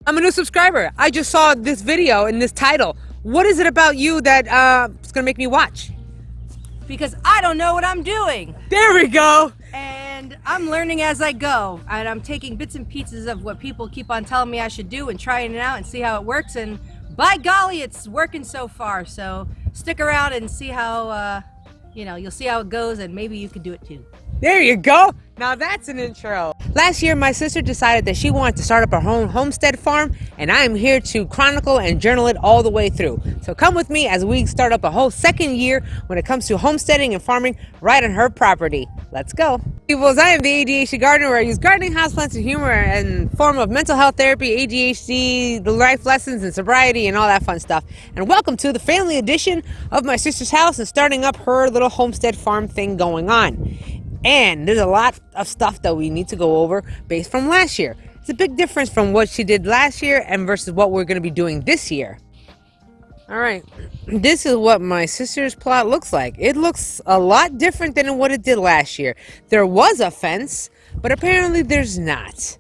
I'm a new subscriber. I just saw this video and this title. What is it about you that is gonna make me watch? Because I don't know what I'm doing. There we go. And I'm learning as I go. And I'm taking bits and pieces of what people keep on telling me I should do and trying it out and see how it works. And by golly, it's working so far. So stick around and see how, you'll see how it goes, and maybe you can do it too. There you go. Now that's an intro. Last year, my sister decided that she wanted to start up her own homestead farm, and I am here to chronicle and journal it all the way through. So come with me as we start up a whole second year when it comes to homesteading and farming right on her property. Let's go. Peoples, I am the ADHD gardener, where I use gardening, houseplants, and humor in form of mental health therapy, ADHD, life lessons, and sobriety, and all that fun stuff. And welcome to the family edition of my sister's house and starting up her little homestead farm thing going on. And there's a lot of stuff that we need to go over based from last year. It's a big difference from what she did last year and versus what we're going to be doing this year. All right, this is what my sister's plot looks like. It looks a lot different than what it did last year. There was a fence, but apparently there's not.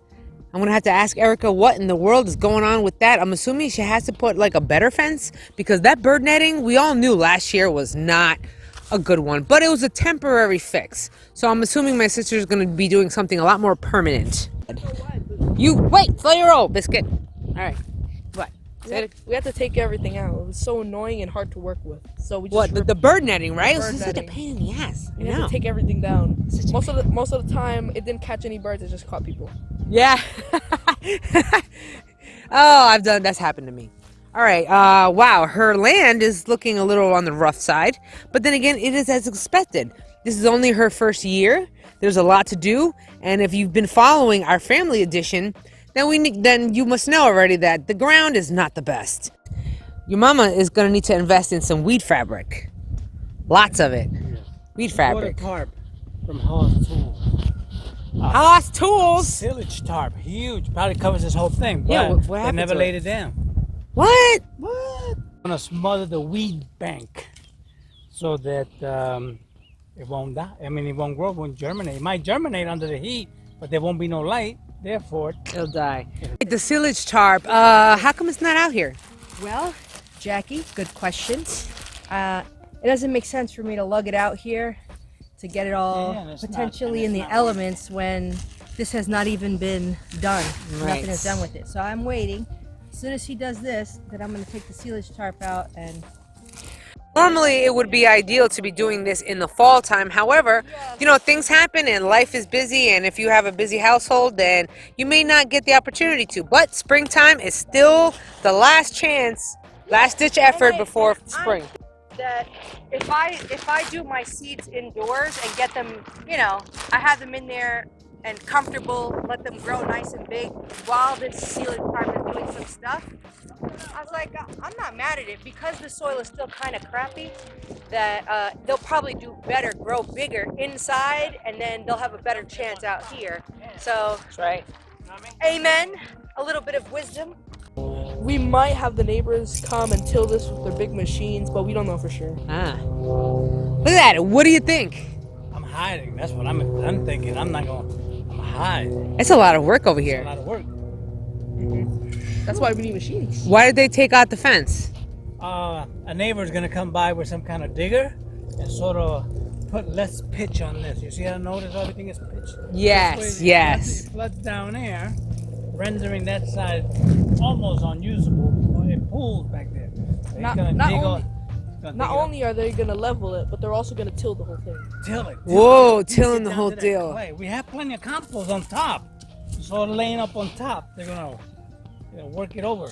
I'm going to have to ask Erica what in the world is going on with that. I'm assuming she has to put like a better fence, because that bird netting we all knew last year was not a good one, but it was a temporary fix. So I'm assuming my sister's going to be doing something a lot more permanent. You wait, slow your roll, biscuit. All right, what? We have to take everything out. It was so annoying and hard to work with. So we just What the bird netting, right? It bird was such a netting. pain in the ass. We have to take everything down. Most of the time, it didn't catch any birds. It just caught people. Yeah. Oh, that's happened to me. All right, wow, her land is looking a little on the rough side, but then again, it is as expected. This is only her first year. There's a lot to do, and if you've been following our family edition, then you must know already that the ground is not the best. Your mama is going to need to invest in some weed fabric. Lots of it. Weed fabric. Tarp from Haas Tools. Haas Tools? Silage tarp, huge. Probably covers this whole thing. But Yeah, what they happened never to laid it? it down. What? What? I'm gonna smother the weed bank so that it won't die. I mean, it won't grow, it won't germinate. It might germinate under the heat, but there won't be no light. Therefore, It'll die. The silage tarp, how come it's not out here? Well, Jackie, good question. It doesn't make sense for me to lug it out here to get it all potentially in the elements when this has not even been done. Right. Nothing is done with it. So I'm waiting. As soon as he does this, then I'm going to take the silage tarp out and... Normally, it would be ideal to be doing this in the fall time. However, things happen and life is busy, and if you have a busy household, then you may not get the opportunity to. But springtime is still the last chance, last-ditch effort before spring. That if I do my seeds indoors and get them, I have them in there and comfortable, let them grow nice and big while this silage tarp is doing some stuff. I was like, I'm not mad at it, because the soil is still kind of crappy, that they'll probably do better, grow bigger inside, and then they'll have a better chance out here. So, That's right. amen. A little bit of wisdom. We might have the neighbors come and till this with their big machines, but we don't know for sure. Look at that. What do you think? I'm hiding. That's what I'm thinking. I'm hide. It's a lot of work over It's a here. lot of work. That's why we need machines. Why did they take out the fence? A neighbor's gonna come by with some kind of digger and sort of put less pitch on this. You see how notice everything is pitched? Yes, This way, yes. It floods down there, rendering that side almost unusable. It pools back there. So he's gonna Not only are they going to level it, but they're also going to till the whole thing. till it. Whoa, Get tilling the down whole to that deal. clay. We have plenty of compost on top, so laying up on top, they're gonna work it over.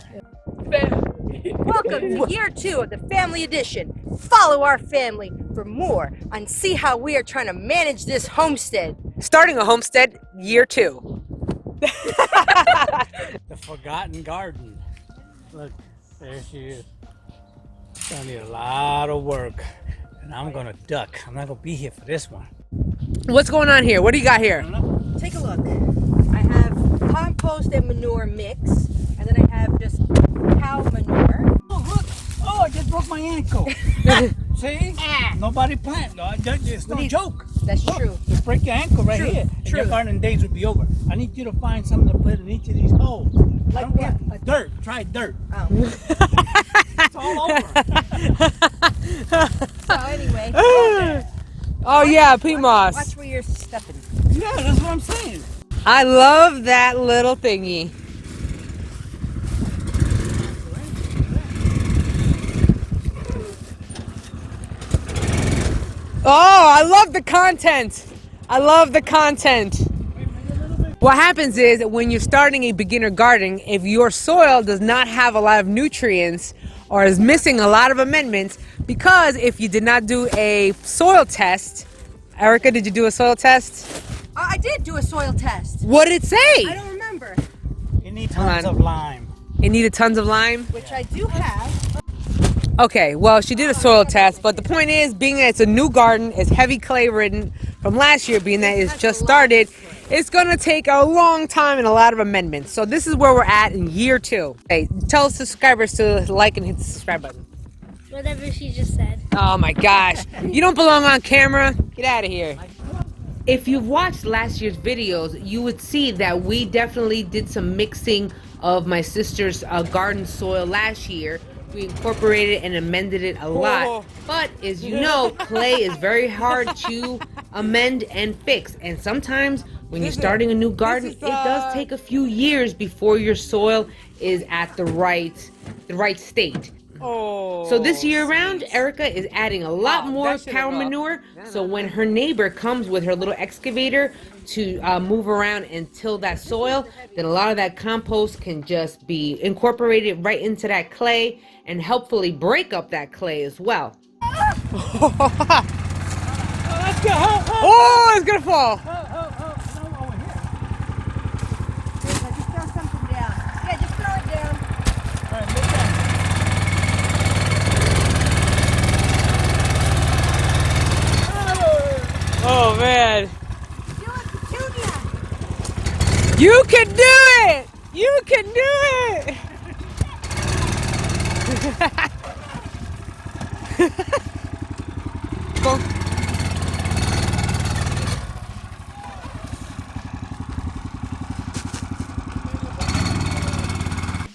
Welcome to year 2 of the family edition. Follow our family for more and see how we are trying to manage this homestead. Starting a homestead, year 2. The forgotten garden. Look, there she is. It's gonna need a lot of work, and I'm gonna duck. I'm not gonna be here for this one. What's going on here? What do you got here? Take a look. I have compost and manure mix, and then I have just cow manure. Oh, look! Oh, I just broke my ankle. See? Nobody planned. No, it's no joke. That's Look, true. Just break your ankle right True, here. And true. your gardening days would be over. I need you to find something to put in each of these holes. Like what? Dirt. Try dirt. Oh. It's all over. So anyway. Oh yeah, peat moss. Watch where you're stepping. Yeah, that's what I'm saying. I love that little thingy. Oh, I love the content. I love the content. What happens is that when you're starting a beginner garden, if your soil does not have a lot of nutrients or is missing a lot of amendments, because if you did not do a soil test, Erica, did you do a soil test? I did do a soil test. What did it say? I don't remember. You need Hold tons on. of lime. It needed tons of lime. Which I do have. Okay, well, she did a soil test, but the point is, being that it's a new garden, it's heavy clay ridden from last year, being that it's just started, it's gonna take a long time and a lot of amendments. So this is where we're at in year 2. Hey, tell subscribers to like and hit the subscribe button. Whatever she just said. Oh my gosh, you don't belong on camera. Get out of here. If you've watched last year's videos, you would see that we definitely did some mixing of my sister's garden soil last year. We incorporated and amended it a lot. But as you know, clay is very hard to amend and fix. And sometimes when you're starting a new garden, it does take a few years before your soil is at the right state. Oh. So this year around, Erica is adding a lot more that should've cow rocked. manure. So when her neighbor comes with her little excavator to move around and till that soil, then a lot of that compost can just be incorporated right into that clay and helpfully break up that clay as well. Let's go. Oh, it's gonna fall. No, over here. Just throw something down. Yeah, just throw it down. All right, look down. Oh man. Do it, Petunia. You can do it! You can do it! Go.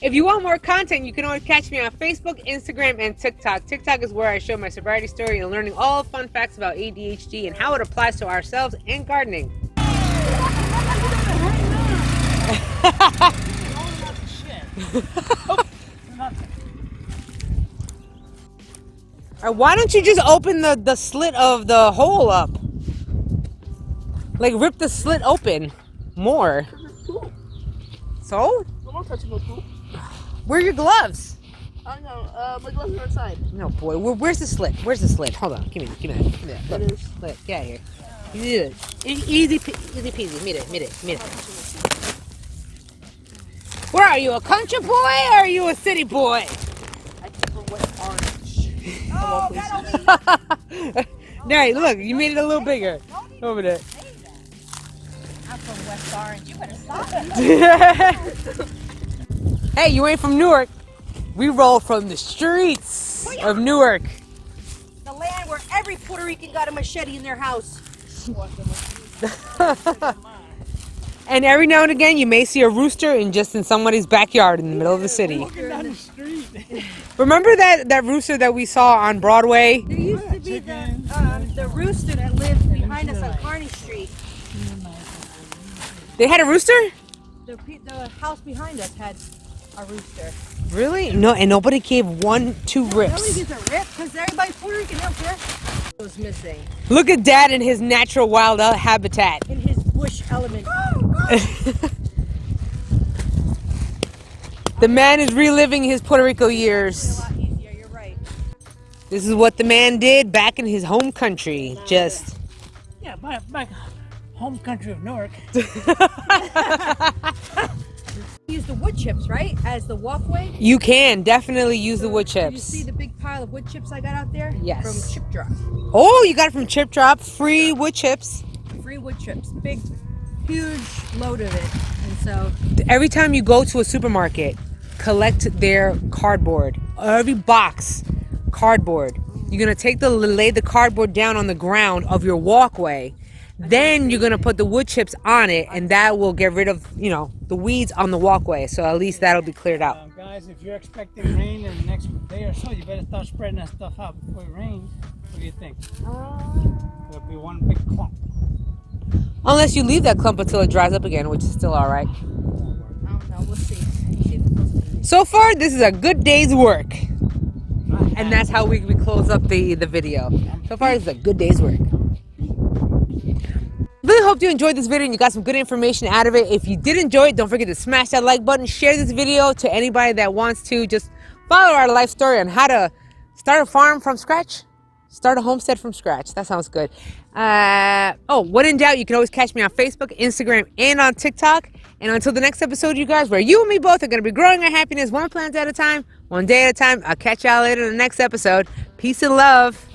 If you want more content, you can always catch me on Facebook, Instagram, and TikTok. TikTok is where I show my sobriety story and learning all fun facts about ADHD and how it applies to ourselves and gardening. Why don't you just open the slit of the hole up? Like rip the slit open more. So? I'm not touching no poop. Where are your gloves? I know. My gloves are inside. No, boy. Where's the slit? Where's the slit? Hold on. Give me that. Give me that. Look, It is. look, get out of here. Yeah. Easy peasy. Mire. Where are you, a country boy or are you a city boy? I prefer West Orange. Oh, that'll be. There, look, you made it a little bigger. Over there. I'm from West Orange. You better stop. Hey, you ain't from Newark. We roll from the streets of Newark. The land where every Puerto Rican got a machete in their house. And every now and again, you may see a rooster in somebody's backyard in the middle of the city. Walking down the street. Remember that rooster that we saw on Broadway? There used to be the rooster that lived behind us on Kearney Street. They had a rooster? The house behind us had a rooster. Really? No, and nobody gave 2 Nobody rips. gets a rip because everybody's Puerto Rican out there. It was missing Look at Dad in his natural wild habitat. in his bush element. The man is reliving his Puerto Rico It's a years. lot easier. You're right. This is what the man did back in his home country. Just Yeah, back home country of Newark. Use the wood chips, right, as the walkway. you can definitely use the wood Do you chips. see the big pile of wood chips I got out there? Yes. From Chip Drop. Oh, you got it from Chip Drop, free wood chips. Free wood chips. Big, huge load of it. And so Every time you go to a supermarket, collect their cardboard. Every box, cardboard. You're gonna lay the cardboard down on the ground of your walkway. Then you're gonna put the wood chips on it, and that will get rid of, you know, the weeds on the walkway. So at least that'll be cleared out. Guys, if you're expecting rain in the next day or so, you better start spreading that stuff out before it rains. What do you think? There'll be one big clump. Unless you leave that clump until it dries up again, which is still all right. I don't know. We'll see. So far, this is a good day's work. And that's how we close up the video. So far, it's a good day's work. Really hope you enjoyed this video and you got some good information out of it. If you did enjoy it, don't forget to smash that like button. Share this video to anybody that wants to just follow our life story on how to start a farm from scratch. Start a homestead from scratch. That sounds good. When in doubt, you can always catch me on Facebook, Instagram, and on TikTok. And until the next episode, you guys, where you and me both are going to be growing our happiness one plant at a time, one day at a time. I'll catch y'all later in the next episode. Peace and love.